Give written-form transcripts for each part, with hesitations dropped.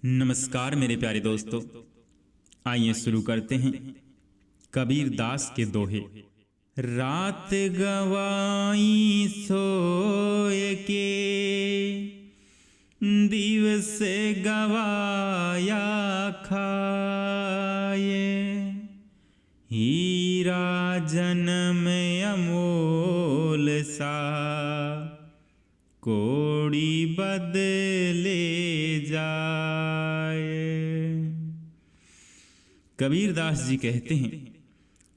नमस्कार मेरे प्यारे दोस्तों, आइए शुरू करते हैं कबीर दास के दोहे। रात गवाई सोए के, दिवस गवाया खाए। हीरा जन्म अमोल सा, कोड़ी बदले जाए। कबीर दास जी कहते हैं,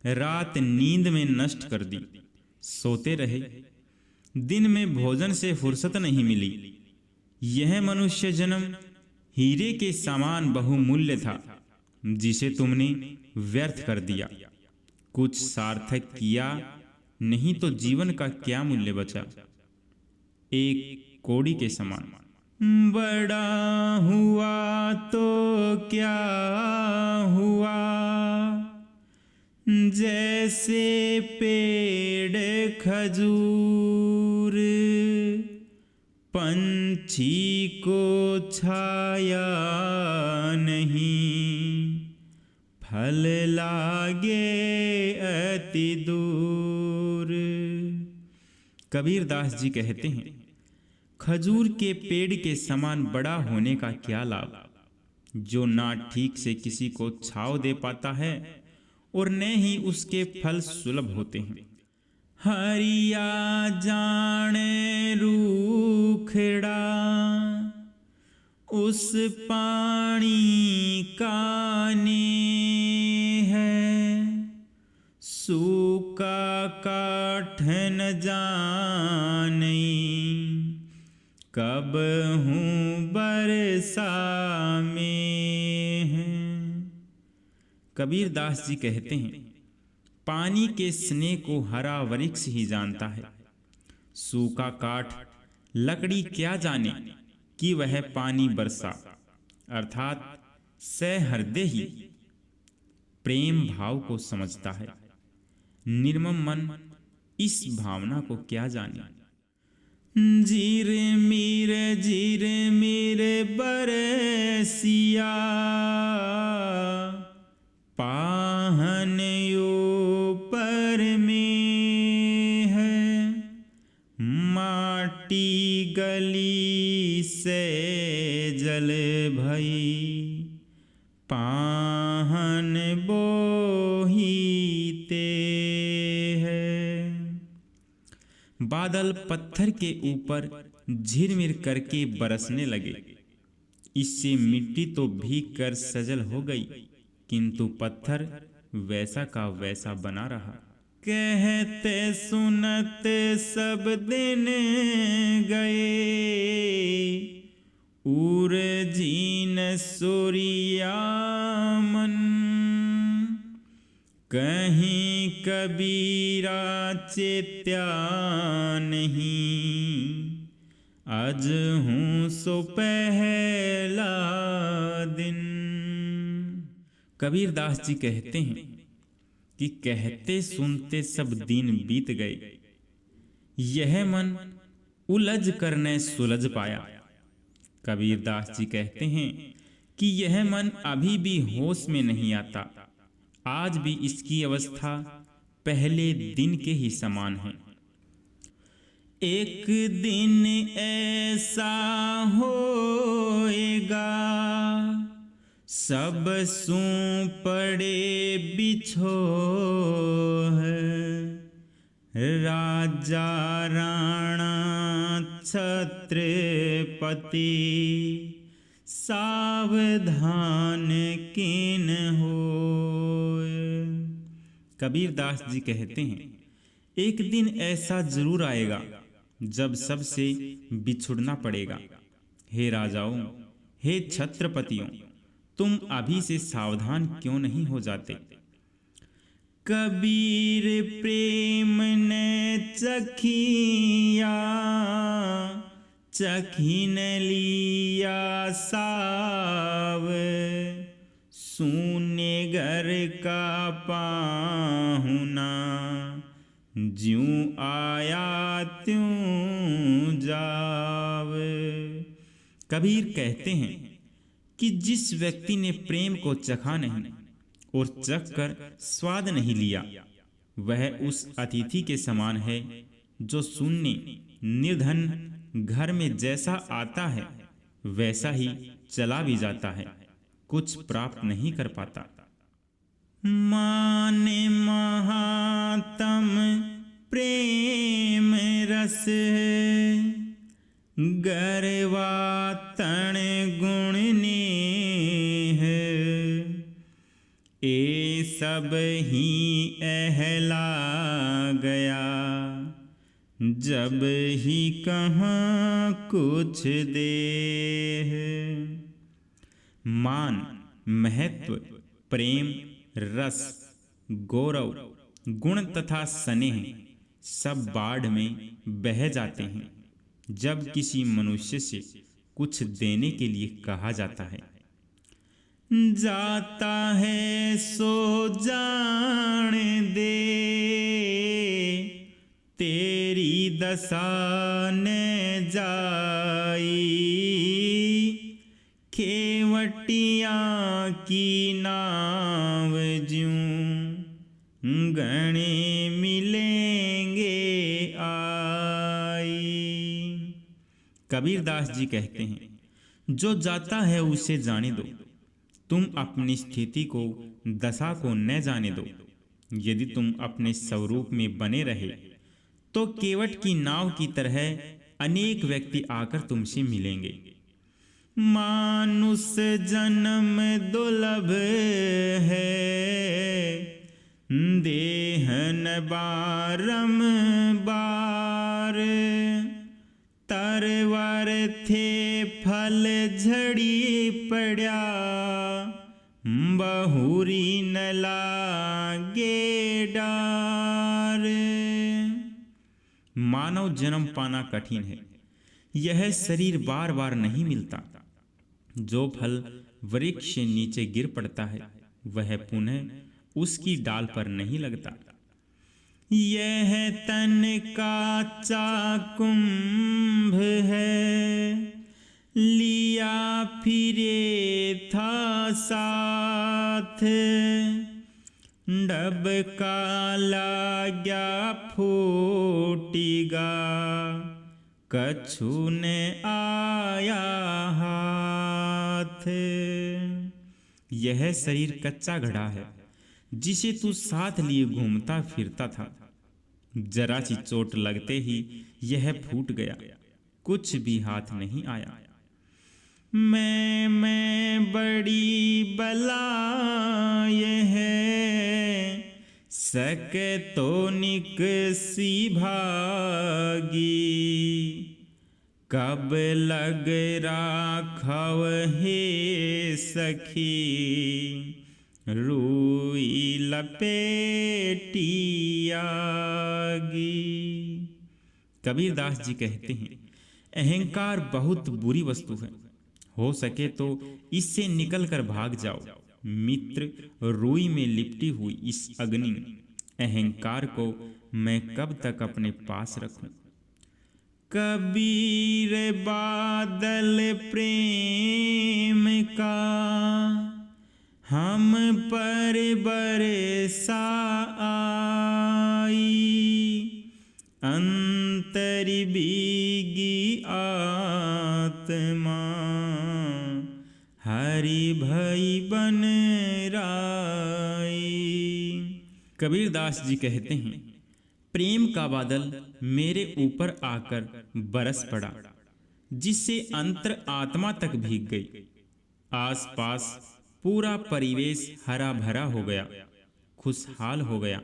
रात नींद में नष्ट कर दी, सोते रहे। दिन में भोजन से फुर्सत नहीं मिली। यह मनुष्य जन्म हीरे के समान बहुमूल्य था, जिसे तुमने व्यर्थ कर दिया। कुछ सार्थक किया नहीं तो जीवन का क्या मूल्य बचा। एक कोड़ी के समान। बड़ा हुआ तो क्या हुआ, जैसे पेड़ खजूर। पंछी को छाया नहीं, फल लागे अति दूर। कबीर दास जी कहते हैं, खजूर के पेड़ के समान बड़ा होने का क्या लाभ, जो ना ठीक से किसी को छांव दे पाता है और न ही उसके फल सुलभ होते हैं। हरिया जाने रूखड़ा, उस पानी का ने है। सूखा काठ न जाने, कब हूँ बरसा में है। कबीर दास जी कहते हैं, पानी के स्नेह को हरा वृक्ष ही जानता है। सूखा काठ लकड़ी क्या जाने कि वह पानी बरसा। अर्थात सहृदय ही प्रेम भाव को समझता है। निर्मम मन इस भावना को क्या जाने। जीर मीर बरसिया, पाहन ऊपर में है। माटी गली से जल भई, पाहन बोहीते है। बादल पत्थर के ऊपर झिरमिर करके बरसने लगे। इससे मिट्टी तो भीग कर सजल हो गई, किंतु पत्थर वैसा का वैसा बना रहा। कहते सुनते सब दिन गए, उर जीन सूर्या मन। कहीं कबीरा चेत्या नहीं, आज हूँ सो पहला दिन। कबीर दास जी कहते हैं कि कहते सुनते सब दिन बीत गए। यह मन उलझ कर न सुलझ पाया। कबीर दास जी कहते हैं कि यह मन अभी भी होश में नहीं आता। आज भी इसकी अवस्था पहले दिन के ही समान है। एक दिन ऐसा होएगा, सब सूं पड़े बिछो है। राजा राणा छत्रपति, सावधान किन हो। कबीर दास जी कहते हैं, एक दिन ऐसा जरूर आएगा जब सबसे बिछुड़ना पड़ेगा। हे राजाओं, हे छत्रपतियों, तुम अभी से सावधान क्यों नहीं हो जाते। कबीर प्रेम ने चखिया, चखिन लिया साव। शून्य घर का पाहुना, ज्यों आया त्यों जाव। कबीर कहते हैं कि जिस व्यक्ति ने प्रेम को चखा नहीं और चख कर स्वाद नहीं लिया, वह उस अतिथि के समान है जो शून्य निर्धन घर में जैसा आता है वैसा ही चला भी जाता है, कुछ प्राप्त नहीं कर पाता। माने महातम प्रेम रस गरवा तण गुण नेह, ए सब ही अहला गया जब ही कहाँ कुछ देह। मान, महत्व, प्रेम, रस, गौरव, गुण तथा स्नेह सब बाढ़ में बह जाते हैं जब किसी मनुष्य से कुछ देने के लिए कहा जाता है। जाता है सो जान दे, तेरी दशा ने जाई, खेवटिया की नाव ज्यों गणे मिलेंगे आई। कबीरदास जी कहते हैं, जो जाता है उसे जाने दो, तुम अपनी स्थिति को, दशा को न जाने दो। यदि तुम अपने स्वरूप में बने रहे तो केवट की नाव की तरह अनेक व्यक्ति आकर तुमसे मिलेंगे। मानुष जन्म दुर्लभ है, देहन बारम बार, तरवर थे फल झड़ी पड़ा, बहुरी न लागे डार। मानव जन्म पाना कठिन है, यह शरीर बार बार नहीं मिलता। जो फल वृक्ष से नीचे गिर पड़ता है वह पुनः उसकी डाल पर नहीं लगता। यह तन का चाकुंभ है, लिया फिरे था साथ, डब का लाग्या फूटिगा, कछु ने आया हाथ। यह शरीर कच्चा घड़ा है जिसे तू साथ लिए घूमता फिरता था, जरा सी चोट लगते ही यह फूट गया, कुछ भी हाथ नहीं आया। मैं बड़ी बलाय है, सके तो निकसी भागी, कब लग राखव हे सखी, रूई लपेटी आगी। कबीरदास जी कहते हैं, अहंकार बहुत बुरी वस्तु है, हो सके तो इससे निकल कर भाग जाओ। मित्र, रूई में लिपटी हुई इस अग्नि अहंकार को मैं कब तक अपने पास रखूं। कबीर बादल प्रेम का हम पर बरसा आई, अंतर बीगी आत्मा हरि भई बन राई। कबीरदास जी कहते हैं, प्रेम का बादल मेरे ऊपर आकर बरस पड़ा, जिससे अंतर आत्मा तक भीग गई। आसपास पूरा परिवेश हरा भरा हो गया, खुशहाल हो गया।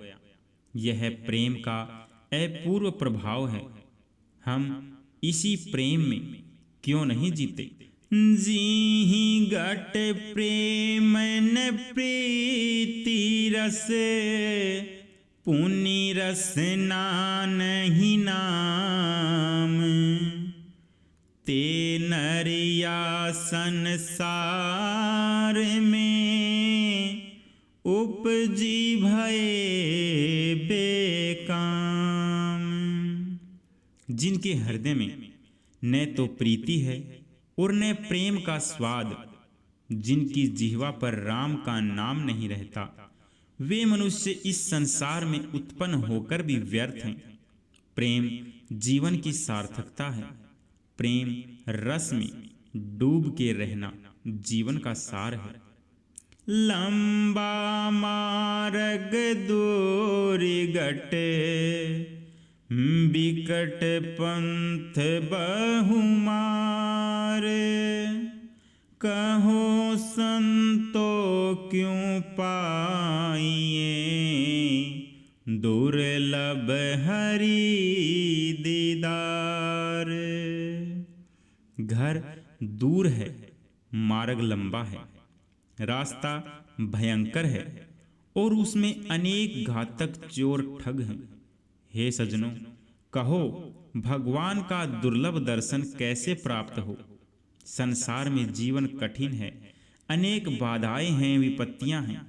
यह प्रेम का अपूर्व प्रभाव है। हम इसी प्रेम में क्यों नहीं जीते। जीहि घट प्रेम न प्रीति रस, पुनि रस नहीं नाम, ते नरिया संसार में उपजी भये बेकाम। जिनके हृदय में न तो प्रीति है और न प्रेम का स्वाद, जिनकी जिह्वा पर राम का नाम नहीं रहता, वे मनुष्य इस संसार में उत्पन्न होकर भी व्यर्थ हैं। प्रेम जीवन की सार्थकता है। प्रेम रस में डूब के रहना जीवन का सार है। लंबा मार्ग दूरी गटे, बिकट पंथ बहुमारे, कहो संतो क्यों पाइए, दुर्लभ हरि दीदार। घर दूर है, मार्ग लंबा है, रास्ता भयंकर है और उसमें अनेक घातक चोर ठग हैं। हे सज्जनों, कहो भगवान का दुर्लभ दर्शन कैसे प्राप्त हो। संसार में जीवन कठिन है, अनेक बाधाएं हैं, विपत्तियां हैं,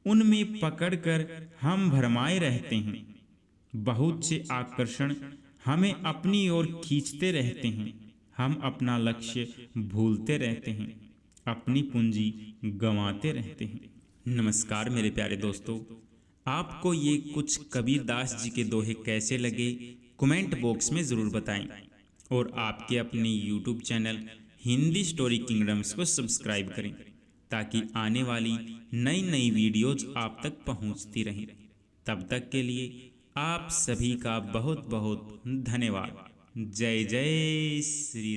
उनमें पकड़कर हम भरमाए रहते हैं। बहुत से आकर्षण हमें अपनी ओर खींचते रहते हैं। हम अपना लक्ष्य भूलते रहते हैं, अपनी पूंजी गंवाते रहते हैं। नमस्कार मेरे प्यारे दोस्तों, आपको ये कुछ कबीरदास जी के दोहे कैसे लगे कमेंट बॉक्स में ज़रूर बताएं और आपके अपने YouTube channel Hindi story kingdoms को सब्सक्राइब करें ताकि आने वाली नई नई वीडियोज आप तक पहुंचती रहें। तब तक के लिए आप सभी का बहुत बहुत धन्यवाद। जय जय श्री